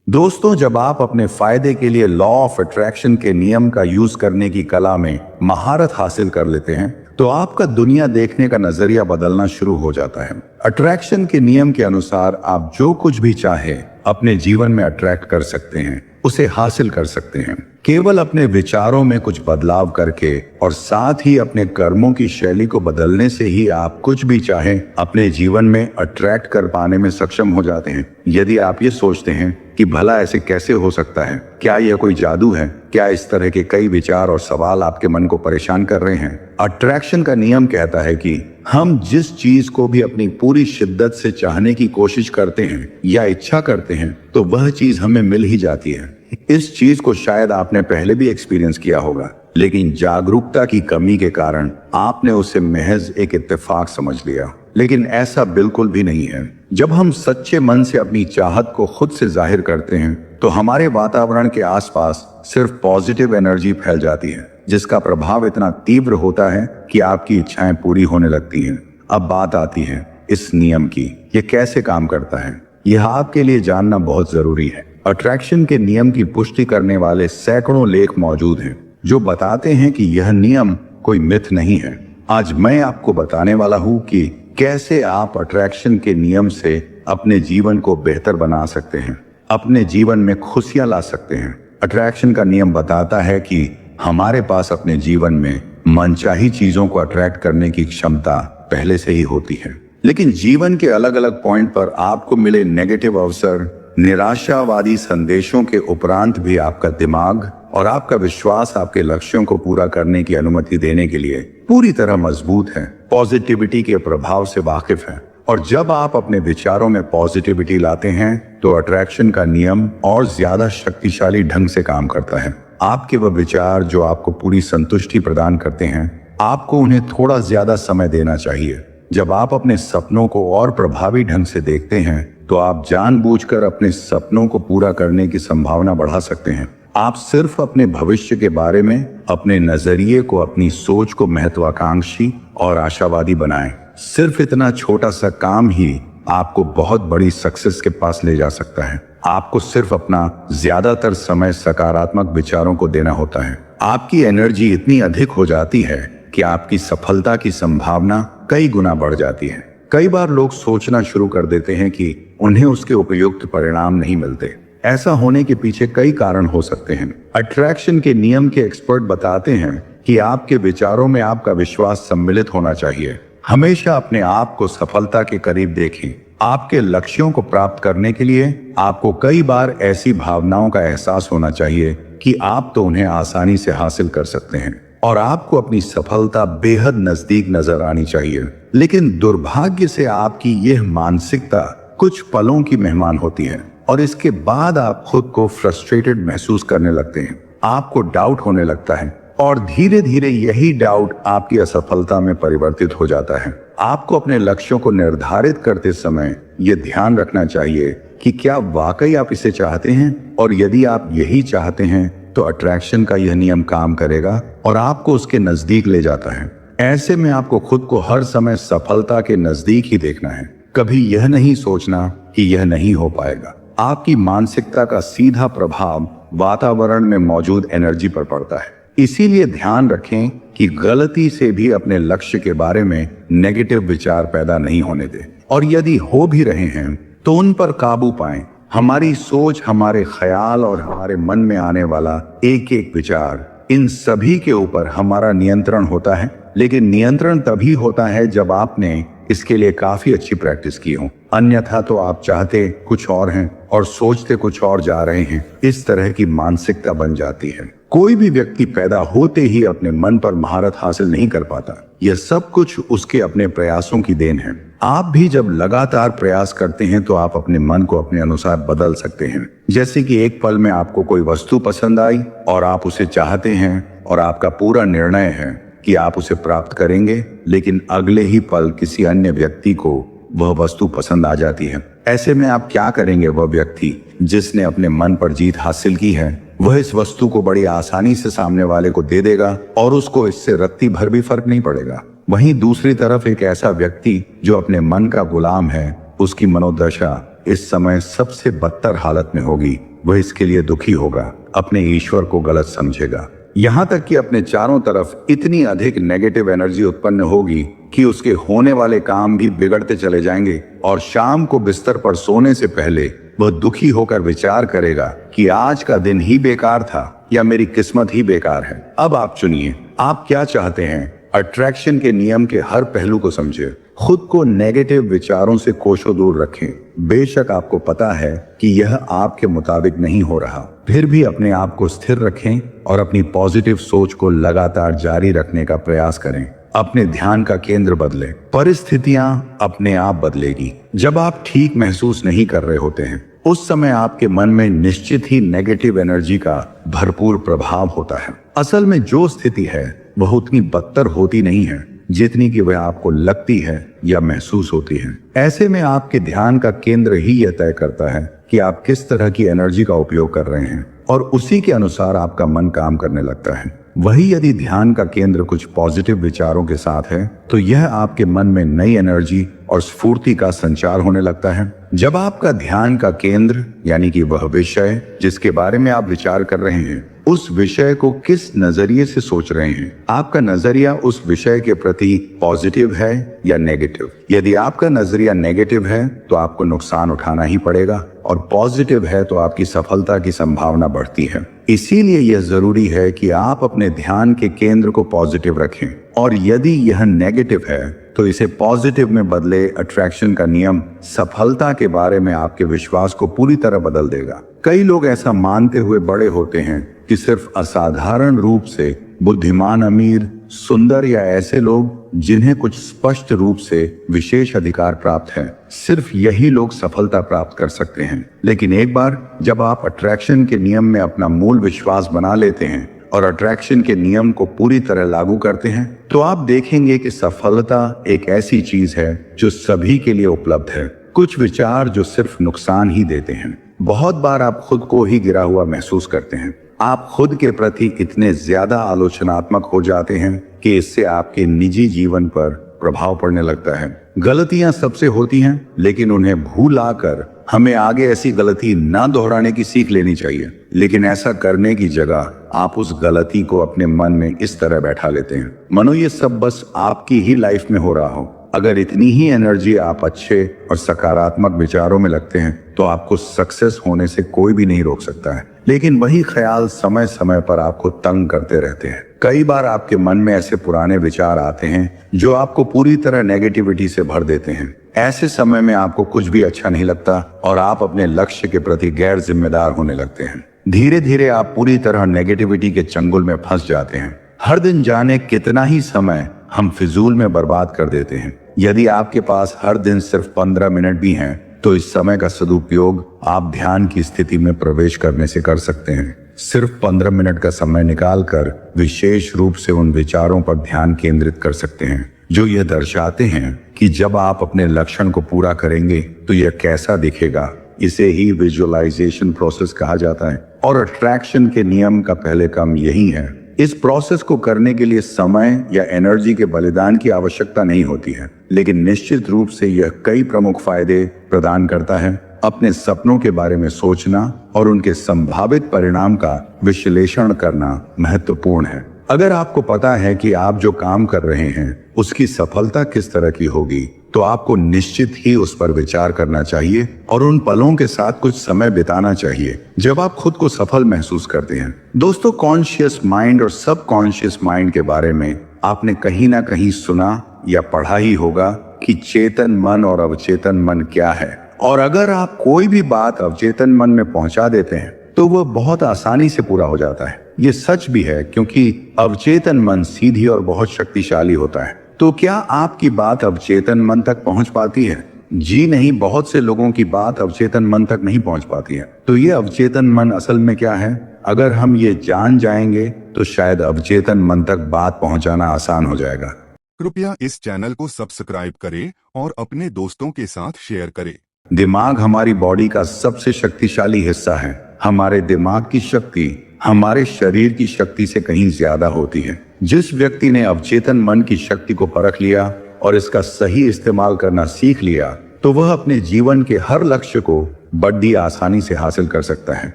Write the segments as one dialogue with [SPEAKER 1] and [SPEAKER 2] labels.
[SPEAKER 1] दोस्तों, जब आप अपने फायदे के लिए लॉ ऑफ अट्रैक्शन के नियम का यूज करने की कला में महारत हासिल कर लेते हैं तो आपका दुनिया देखने का नजरिया बदलना शुरू हो जाता है। अट्रैक्शन के नियम के अनुसार आप जो कुछ भी चाहे अपने जीवन में अट्रैक्ट कर सकते हैं, उसे हासिल कर सकते हैं, केवल अपने विचारों में कुछ बदलाव करके और साथ ही अपने कर्मों की शैली को बदलने से ही आप कुछ भी चाहें अपने जीवन में अट्रैक्ट कर पाने में सक्षम हो जाते हैं। यदि आप ये सोचते हैं कि भला ऐसे कैसे हो सकता है, क्या यह कोई जादू है, क्या इस तरह के कई विचार और सवाल आपके मन को परेशान कर रहे हैं? अट्रैक्शन का नियम कहता है कि हम जिस चीज को भी अपनी पूरी शिद्दत से चाहने की कोशिश करते हैं या इच्छा करते हैं तो वह चीज हमें मिल ही जाती है। इस चीज को शायद आपने पहले भी एक्सपीरियंस किया होगा, लेकिन जागरूकता की कमी के कारण आपने उसे महज एक इत्तेफाक समझ लिया। लेकिन ऐसा बिल्कुल भी नहीं है। जब हम सच्चे मन से अपनी चाहत को खुद से जाहिर करते हैं तो हमारे वातावरण के आसपास सिर्फ पॉजिटिव एनर्जी फैल जाती है, जिसका प्रभाव इतना तीव्र होता है कि आपकी इच्छाएं पूरी होने लगती हैं। अब बात आती है इस नियम की, ये कैसे काम करता है, यह आपके लिए जानना बहुत जरूरी है। अट्रैक्शन के नियम की पुष्टि करने वाले सैकड़ों लेख मौजूद हैं जो बताते हैं कि यह नियम कोई मिथ नहीं है। आज मैं आपको बताने वाला हूं कि कैसे आप अट्रैक्शन के नियम से अपने जीवन को बेहतर बना सकते हैं, अपने जीवन में खुशियां ला सकते हैं। अट्रैक्शन का नियम बताता है कि हमारे पास अपने जीवन में मनचाही चीजों को अट्रैक्ट करने की क्षमता पहले से ही होती है, लेकिन जीवन के अलग अलग पॉइंट पर आपको मिले नेगेटिव अवसर, निराशावादी संदेशों के उपरांत भी आपका दिमाग और आपका विश्वास आपके लक्ष्यों को पूरा करने की अनुमति देने के लिए पूरी तरह मजबूत है, पॉजिटिविटी के प्रभाव से वाकिफ है। और जब आप अपने विचारों में पॉजिटिविटी लाते हैं तो अट्रैक्शन का नियम और ज्यादा शक्तिशाली ढंग से काम करता है। आपके वह विचार जो आपको पूरी संतुष्टि प्रदान करते हैं, आपको उन्हें थोड़ा ज्यादा समय देना चाहिए। जब आप अपने सपनों को और प्रभावी ढंग से देखते हैं तो आप जानबूझकर अपने सपनों को पूरा करने की संभावना बढ़ा सकते हैं। आप सिर्फ अपने भविष्य के बारे में अपने नजरिए को, अपनी सोच को महत्वाकांक्षी और आशावादी बनाएं। सिर्फ इतना छोटा सा काम ही आपको बहुत बड़ी सक्सेस के पास ले जा सकता है। आपको सिर्फ अपना ज्यादातर समय सकारात्मक विचारों को देना होता है। आपकी एनर्जी इतनी अधिक हो जाती है कि आपकी सफलता की संभावना कई गुना बढ़ जाती है। कई बार लोग सोचना शुरू कर देते हैं कि उन्हें उसके उपयुक्त परिणाम नहीं मिलते। ऐसा होने के पीछे कई कारण हो सकते हैं। अट्रैक्शन के नियम के एक्सपर्ट बताते हैं कि आपके विचारों में आपका विश्वास सम्मिलित होना चाहिए। हमेशा अपने आप को सफलता के करीब देखें। आपके लक्ष्यों को प्राप्त करने के लिए आपको कई बार ऐसी भावनाओं का एहसास होना चाहिए कि आप तो उन्हें आसानी से हासिल कर सकते हैं और आपको अपनी सफलता बेहद नजदीक नजर आनी चाहिए। लेकिन दुर्भाग्य से आपकी यह मानसिकता कुछ पलों की मेहमान होती है और इसके बाद आप खुद को फ्रस्ट्रेटेड महसूस करने लगते हैं। आपको डाउट होने लगता है और धीरे धीरे यही डाउट आपकी असफलता में परिवर्तित हो जाता है। आपको अपने लक्ष्यों को निर्धारित करते समय यह ध्यान रखना चाहिए कि क्या वाकई आप इसे चाहते हैं, और यदि आप यही चाहते हैं तो अट्रैक्शन का यह नियम काम करेगा और आपको उसके नजदीक ले जाता है। ऐसे में आपको खुद को हर समय सफलता के नजदीक ही देखना है, कभी यह नहीं सोचना कि यह नहीं हो पाएगा। आपकी मानसिकता का सीधा प्रभाव वातावरण में मौजूद एनर्जी पर पड़ता है। इसीलिए ध्यान रखें कि गलती से भी अपने लक्ष्य के बारे में नेगेटिव विचार पैदा नहीं होने दें, और यदि हो भी रहे हैं तो उन पर काबू पाएं। हमारी सोच, हमारे ख्याल और हमारे मन में आने वाला एक एक विचार, इन सभी के ऊपर हमारा नियंत्रण होता है। लेकिन नियंत्रण तभी होता है जब आपने इसके लिए काफी अच्छी प्रैक्टिस की हो, अन्यथा तो आप चाहते कुछ और हैं और सोचते कुछ और जा रहे हैं। इस तरह की मानसिकता बन जाती है। कोई भी व्यक्ति पैदा होते ही अपने मन पर महारत हासिल नहीं कर पाता। यह सब कुछ उसके अपने प्रयासों की देन है। आप भी जब लगातार प्रयास करते हैं तो आप अपने मन को अपने अनुसार बदल सकते हैं। जैसे कि एक पल में आपको कोई वस्तु पसंद आई और आप उसे चाहते हैं और आपका पूरा निर्णय है कि आप उसे प्राप्त करेंगे, लेकिन अगले ही पल किसी अन्य व्यक्ति को वह वस्तु पसंद आ जाती है। ऐसे में आप क्या करेंगे? वह व्यक्ति जिसने अपने मन पर जीत हासिल की है वह इस वस्तु को बड़ी आसानी से सामने वाले को दे देगा और उसको इससे रत्ती भर भी फर्क नहीं पड़ेगा। वहीं दूसरी तरफ एक ऐसा व्यक्ति जो अपने मन का गुलाम है, उसकी मनोदशा इस समय सबसे बदतर हालत में होगी। वह इसके लिए दुखी होगा, अपने ईश्वर को गलत समझेगा, यहाँ तक कि अपने चारों तरफ इतनी अधिक नेगेटिव एनर्जी उत्पन्न होगी कि उसके होने वाले काम भी बिगड़ते चले जाएंगे और शाम को बिस्तर पर सोने से पहले वह दुखी होकर विचार करेगा कि आज का दिन ही बेकार था या मेरी किस्मत ही बेकार है। अब आप चुनिए, आप क्या चाहते हैं। अट्रैक्शन के नियम के हर पहलू को समझे, खुद को नेगेटिव विचारों से कोसों दूर रखें। बेशक आपको पता है कि यह आपके मुताबिक नहीं हो रहा, फिर भी अपने आप को स्थिर रखें और अपनी पॉजिटिव सोच को लगातार जारी रखने का प्रयास करें। अपने ध्यान का केंद्र बदलें, परिस्थितियां अपने आप बदलेगी। जब आप ठीक महसूस नहीं कर रहे होते हैं, उस समय आपके मन में निश्चित ही नेगेटिव एनर्जी का भरपूर प्रभाव होता है। असल में जो स्थिति है वह उतनी बदतर होती नहीं है जितनी कि वह आपको लगती है या महसूस होती है। ऐसे में आपके ध्यान का केंद्र ही यह तय करता है कि आप किस तरह की एनर्जी का उपयोग कर रहे हैं और उसी के अनुसार आपका मन काम करने लगता है। वही यदि ध्यान का केंद्र कुछ पॉजिटिव विचारों के साथ है तो यह आपके मन में नई एनर्जी और स्फूर्ति का संचार होने लगता है। जब आपका ध्यान का केंद्र यानी कि वह विषय जिसके बारे में आप विचार कर रहे हैं, उस विषय को किस नजरिए से सोच रहे हैं, आपका नजरिया उस विषय के प्रति पॉजिटिव है या नेगेटिव। यदि आपका नजरिया नेगेटिव है तो आपको नुकसान उठाना ही पड़ेगा और पॉजिटिव है तो आपकी सफलता की संभावना बढ़ती है। इसीलिए यह जरूरी है कि आप अपने ध्यान के केंद्र को पॉजिटिव रखें और यदि यह नेगेटिव है तो इसे पॉजिटिव में बदले। अट्रैक्शन का नियम सफलता के बारे में आपके विश्वास को पूरी तरह बदल देगा। कई लोग ऐसा मानते हुए बड़े होते हैं कि सिर्फ असाधारण रूप से बुद्धिमान, अमीर, सुंदर या ऐसे लोग जिन्हें कुछ स्पष्ट रूप से विशेष अधिकार प्राप्त है, सिर्फ यही लोग सफलता प्राप्त कर सकते हैं। लेकिन एक बार जब आप अट्रैक्शन के नियम में अपना मूल विश्वास बना लेते हैं और अट्रैक्शन के नियम को पूरी तरह लागू करते हैं तो आप देखेंगे कि सफलता एक ऐसी चीज है जो सभी के लिए उपलब्ध है। कुछ विचार जो सिर्फ नुकसान ही देते हैं। बहुत बार आप खुद को ही गिरा हुआ महसूस करते हैं। आप खुद के प्रति इतने ज्यादा आलोचनात्मक हो जाते हैं कि इससे आपके निजी जीवन पर प्रभाव पड़ने लगता है। गलतियां सबसे होती हैं, लेकिन उन्हें भूल आकर हमें आगे ऐसी गलती ना दोहराने की सीख लेनी चाहिए। लेकिन ऐसा करने की जगह आप उस गलती को अपने मन में इस तरह बैठा लेते हैं मानो ये सब बस आपकी ही लाइफ में हो रहा हो। अगर इतनी ही एनर्जी आप अच्छे और सकारात्मक विचारों में लगते हैं तो आपको सक्सेस होने से कोई भी नहीं रोक सकता है। लेकिन वही ख्याल समय समय पर आपको तंग करते रहते हैं। कई बार आपके मन में ऐसे पुराने विचार आते हैं जो आपको पूरी तरह नेगेटिविटी से भर देते हैं। ऐसे समय में आपको कुछ भी अच्छा नहीं लगता और आप अपने लक्ष्य के प्रति गैर जिम्मेदार होने लगते हैं। धीरे धीरे आप पूरी तरह नेगेटिविटी के चंगुल में फंस जाते हैं। हर दिन जाने कितना ही समय हम फिजूल में बर्बाद कर देते हैं। यदि आपके पास हर दिन सिर्फ 15 मिनट भी हैं तो इस समय का सदुपयोग आप ध्यान की स्थिति में प्रवेश करने से कर सकते हैं। सिर्फ 15 मिनट का समय निकालकर विशेष रूप से उन विचारों पर ध्यान केंद्रित कर सकते हैं जो यह दर्शाते हैं कि जब आप अपने लक्ष्य को पूरा करेंगे तो यह कैसा दिखेगा। इसे ही विजुअलाइजेशन प्रोसेस कहा जाता है और अट्रैक्शन के नियम का पहले काम यही है। इस प्रोसेस को करने के लिए समय या एनर्जी के बलिदान की आवश्यकता नहीं होती है, लेकिन निश्चित रूप से यह कई प्रमुख फायदे प्रदान करता है। अपने सपनों के बारे में सोचना और उनके संभावित परिणाम का विश्लेषण करना महत्वपूर्ण है। अगर आपको पता है कि आप जो काम कर रहे हैं उसकी सफलता किस तरह की होगी तो आपको निश्चित ही उस पर विचार करना चाहिए और उन पलों के साथ कुछ समय बिताना चाहिए जब आप खुद को सफल महसूस करते हैं। दोस्तों, कॉन्शियस माइंड और सब कॉन्शियस माइंड के बारे में आपने कहीं ना कहीं सुना या पढ़ा ही होगा कि चेतन मन और अवचेतन मन क्या है। और अगर आप कोई भी बात अवचेतन मन में पहुंचा देते हैं तो वह बहुत आसानी से पूरा हो जाता है। ये सच भी है क्योंकि अवचेतन मन सीधी और बहुत शक्तिशाली होता है। तो क्या आपकी बात अवचेतन मन तक पहुंच पाती है? जी नहीं, बहुत से लोगों की बात अवचेतन मन तक नहीं पहुंच पाती है। तो ये अवचेतन मन असल में क्या है? अगर हम ये जान जाएंगे तो शायद अवचेतन मन तक बात पहुंचाना आसान हो जाएगा।
[SPEAKER 2] कृपया इस चैनल को सब्सक्राइब करें और अपने दोस्तों के साथ शेयर करें।
[SPEAKER 1] दिमाग हमारी बॉडी का सबसे शक्तिशाली हिस्सा है। हमारे दिमाग की शक्ति हमारे शरीर की शक्ति से कहीं ज्यादा होती है। जिस व्यक्ति ने अवचेतन मन की शक्ति को परख लिया और इसका सही इस्तेमाल करना सीख लिया तो वह अपने जीवन के हर लक्ष्य को बड़ी आसानी से हासिल कर सकता है।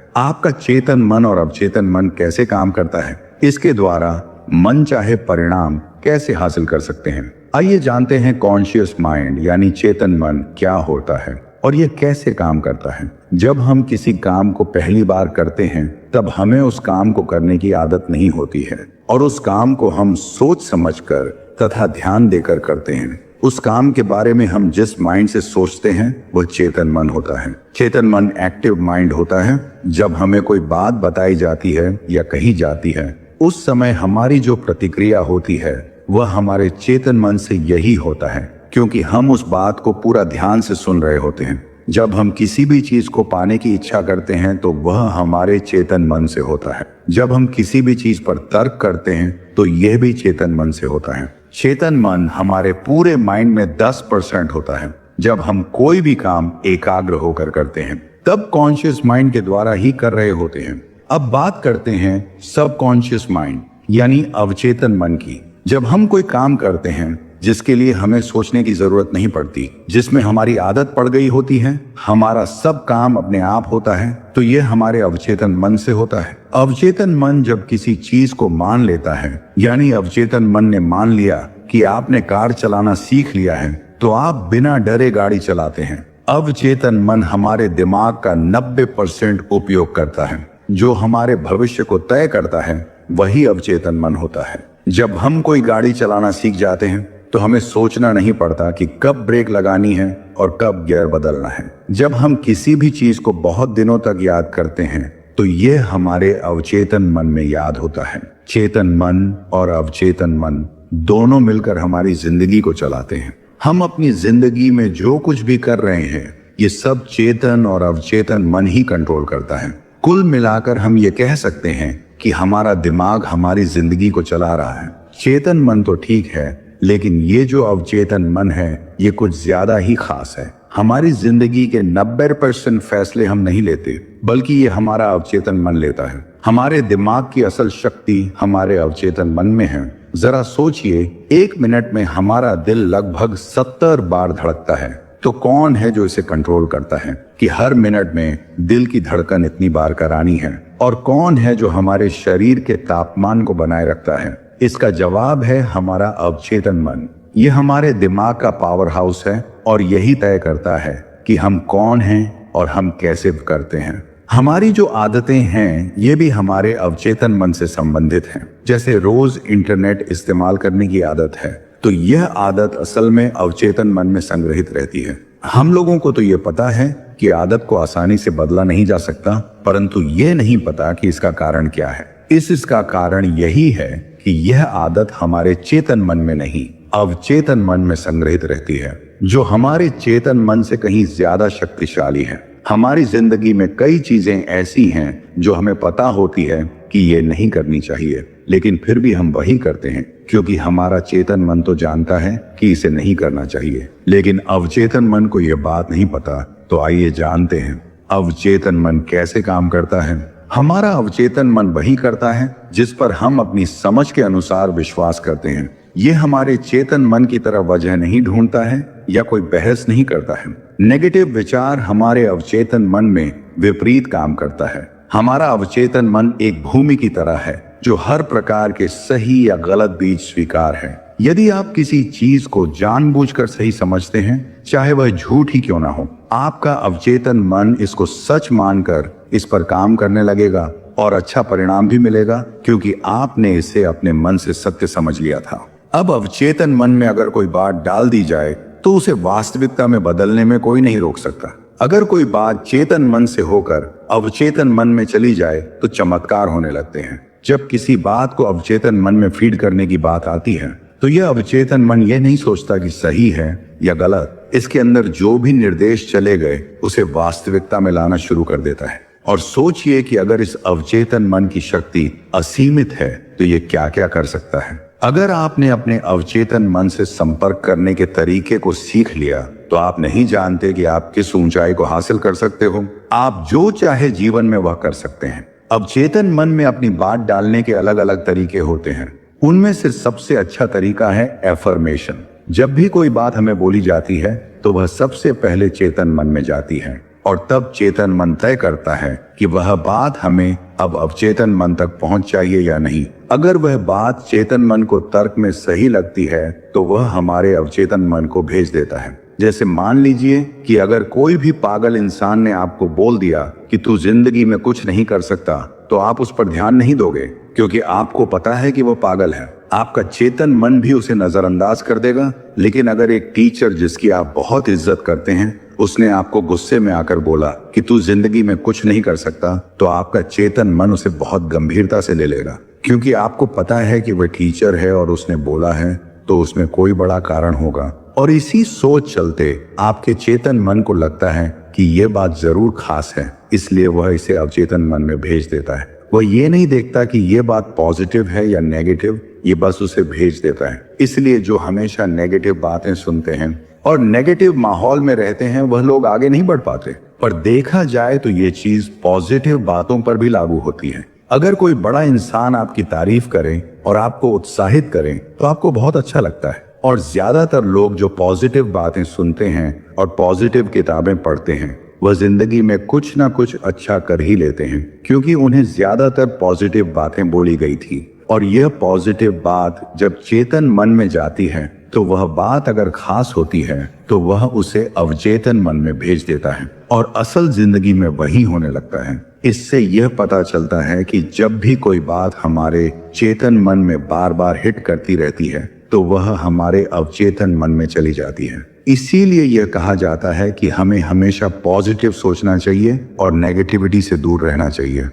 [SPEAKER 1] आपका चेतन मन और अवचेतन मन कैसे काम करता है, इसके द्वारा मन चाहे परिणाम कैसे हासिल कर सकते हैं। आइए जानते हैं कॉन्शियस माइंड यानी चेतन मन क्या होता है और ये कैसे काम करता है। जब हम किसी काम को पहली बार करते हैं तब हमें उस काम को करने की आदत नहीं होती है और उस काम को हम सोच समझकर तथा ध्यान देकर करते हैं। उस काम के बारे में हम जिस माइंड से सोचते हैं वह चेतन मन होता है। चेतन मन एक्टिव माइंड होता है। जब हमें कोई बात बताई जाती है या कही जाती है उस समय हमारी जो प्रतिक्रिया होती है वह हमारे चेतन मन से यही होता है, क्योंकि हम उस बात को पूरा ध्यान से सुन रहे होते हैं। जब हम किसी भी चीज को पाने की इच्छा करते हैं तो वह हमारे चेतन मन से होता है। जब हम किसी भी चीज पर तर्क करते हैं तो यह भी चेतन मन से होता है। चेतन मन हमारे पूरे माइंड में 10% होता है। जब हम कोई भी काम एकाग्र होकर करते हैं तब कॉन्शियस माइंड के द्वारा ही कर रहे होते हैं। अब बात करते हैं सबकॉन्शियस माइंड यानी अवचेतन मन की। जब हम कोई काम करते हैं जिसके लिए हमें सोचने की जरूरत नहीं पड़ती, जिसमें हमारी आदत पड़ गई होती है, हमारा सब काम अपने आप होता है, तो यह हमारे अवचेतन मन से होता है। अवचेतन मन जब किसी चीज को मान लेता है, यानी अवचेतन मन ने मान लिया कि आपने कार चलाना सीख लिया है तो आप बिना डरे गाड़ी चलाते हैं। अवचेतन मन हमारे दिमाग का 90% उपयोग करता है। जो हमारे भविष्य को तय करता है वही अवचेतन मन होता है। जब हम कोई गाड़ी चलाना सीख जाते हैं तो हमें सोचना नहीं पड़ता कि कब ब्रेक लगानी है और कब गियर बदलना है। जब हम किसी भी चीज को बहुत दिनों तक याद करते हैं तो यह हमारे अवचेतन मन में याद होता है। चेतन मन और अवचेतन मन दोनों मिलकर हमारी जिंदगी को चलाते हैं। हम अपनी जिंदगी में जो कुछ भी कर रहे हैं ये सब चेतन और अवचेतन मन ही कंट्रोल करता है। कुल मिलाकर हम ये कह सकते हैं कि हमारा दिमाग हमारी जिंदगी को चला रहा है। चेतन मन तो ठीक है, लेकिन ये जो अवचेतन मन है ये कुछ ज्यादा ही खास है। हमारी जिंदगी के 90% फैसले हम नहीं लेते, बल्कि ये हमारा अवचेतन मन लेता है। हमारे दिमाग की असल शक्ति हमारे अवचेतन मन में है। जरा सोचिए, 1 मिनट में हमारा दिल लगभग 70 बार धड़कता है, तो कौन है जो इसे कंट्रोल करता है कि हर मिनट में दिल की धड़कन इतनी बार करानी है? और कौन है जो हमारे शरीर के तापमान को बनाए रखता है? इसका जवाब है हमारा अवचेतन मन। ये हमारे दिमाग का पावर हाउस है और यही तय करता है कि हम कौन हैं और हम कैसे करते हैं। हमारी जो आदतें हैं ये भी हमारे अवचेतन मन से संबंधित हैं। जैसे रोज इंटरनेट इस्तेमाल करने की आदत है, तो यह आदत असल में अवचेतन मन में संग्रहित रहती है। हम लोगों को तो ये पता है कि आदत को आसानी से बदला नहीं जा सकता, परंतु ये नहीं पता कि इसका कारण क्या है। इसका कारण यही है कि यह आदत हमारे चेतन मन में नहीं, अवचेतन मन में संग्रहित रहती है, जो हमारे चेतन मन से कहीं ज्यादा शक्तिशाली है। हमारी जिंदगी में कई चीजें ऐसी हैं जो हमें पता होती है कि ये नहीं करनी चाहिए, लेकिन फिर भी हम वही करते हैं, क्योंकि हमारा चेतन मन तो जानता है कि इसे नहीं करना चाहिए, लेकिन अवचेतन मन को यह बात नहीं पता। तो आइए जानते हैं अवचेतन मन कैसे काम करता है। हमारा अवचेतन मन वही करता है जिस पर हम अपनी समझ के अनुसार विश्वास करते हैं। यह हमारे चेतन मन की तरह वजह नहीं ढूंढता है या कोई बहस नहीं करता है। नेगेटिव विचार हमारे अवचेतन मन में विपरीत काम करता है। हमारा अवचेतन मन एक भूमि की तरह है जो हर प्रकार के सही या गलत बीज स्वीकार है। यदि आप किसी चीज को जानबूझकर सही समझते हैं, चाहे वह झूठ ही क्यों ना हो, आपका अवचेतन मन इसको सच मानकर इस पर काम करने लगेगा और अच्छा परिणाम भी मिलेगा, क्योंकि आपने इसे अपने मन से सत्य समझ लिया था। अब अवचेतन मन में अगर कोई बात डाल दी जाए तो उसे वास्तविकता में बदलने में कोई नहीं रोक सकता। अगर कोई बात चेतन मन से होकर अवचेतन मन में चली जाए तो चमत्कार होने लगते हैं। जब किसी बात को अवचेतन मन में फीड करने की बात आती है तो यह अवचेतन मन यह नहीं सोचता कि सही है या गलत। इसके अंदर जो भी निर्देश चले गए उसे वास्तविकता में लाना शुरू कर देता है। और सोचिए कि अगर इस अवचेतन मन की शक्ति असीमित है तो ये क्या क्या कर सकता है। अगर आपने अपने अवचेतन मन से संपर्क करने के तरीके को सीख लिया तो आप नहीं जानते कि आप किस ऊंचाई को हासिल कर सकते हो। आप जो चाहे जीवन में वह कर सकते हैं। अवचेतन मन में अपनी बात डालने के अलग अलग तरीके होते हैं। उनमें से सबसे अच्छा तरीका है एफर्मेशन। जब भी कोई बात हमें बोली जाती है तो वह सबसे पहले चेतन मन में जाती है। और तब चेतन मन तय करता है कि वह बात हमें अब अवचेतन मन तक पहुंच चाहिए या नहीं। अगर वह बात चेतन मन को तर्क में सही लगती है तो वह हमारे अवचेतन मन को भेज देता है। जैसे मान लीजिए कि अगर कोई भी पागल इंसान ने आपको बोल दिया कि तू जिंदगी में कुछ नहीं कर सकता, तो आप उस पर ध्यान नहीं दोगे क्योंकि आपको पता है कि वो पागल है। आपका चेतन मन भी उसे नजरअंदाज कर देगा। लेकिन अगर एक टीचर जिसकी आप बहुत इज्जत करते हैं, उसने आपको गुस्से में आकर बोला कि तू जिंदगी में कुछ नहीं कर सकता, तो आपका चेतन मन उसे बहुत गंभीरता से ले लेगा क्योंकि आपको पता है कि वह टीचर है और उसने बोला है तो उसमें कोई बड़ा कारण होगा। और इसी सोच चलते आपके चेतन मन को लगता है कि यह बात जरूर खास है, इसलिए वह इसे अवचेतन मन में भेज देता है। वह ये नहीं देखता कि यह बात पॉजिटिव है या नेगेटिव, ये बस उसे भेज देता है। इसलिए जो हमेशा नेगेटिव बातें सुनते हैं और नेगेटिव माहौल में रहते हैं, वह लोग आगे नहीं बढ़ पाते। पर देखा जाए तो ये चीज पॉजिटिव बातों पर भी लागू होती है। अगर कोई बड़ा इंसान आपकी तारीफ करे और आपको उत्साहित करे तो आपको बहुत अच्छा लगता है। और ज्यादातर लोग जो पॉजिटिव बातें सुनते हैं और पॉजिटिव किताबें पढ़ते हैं, वह जिंदगी में कुछ ना कुछ अच्छा कर ही लेते हैं क्योंकि उन्हें ज्यादातर पॉजिटिव बातें बोली गई थी। और यह पॉजिटिव बात जब चेतन मन में जाती है तो वह बात अगर खास होती है तो वह उसे अवचेतन मन में भेज देता है और असल जिंदगी में वही होने लगता है। इससे यह पता चलता है कि जब भी कोई बात हमारे चेतन मन में बार बार हिट करती रहती है तो वह हमारे अवचेतन मन में चली जाती है। इसीलिए यह कहा जाता है कि हमें हमेशा पॉजिटिव सोचना चाहिए और नेगेटिविटी से दूर रहना चाहिए।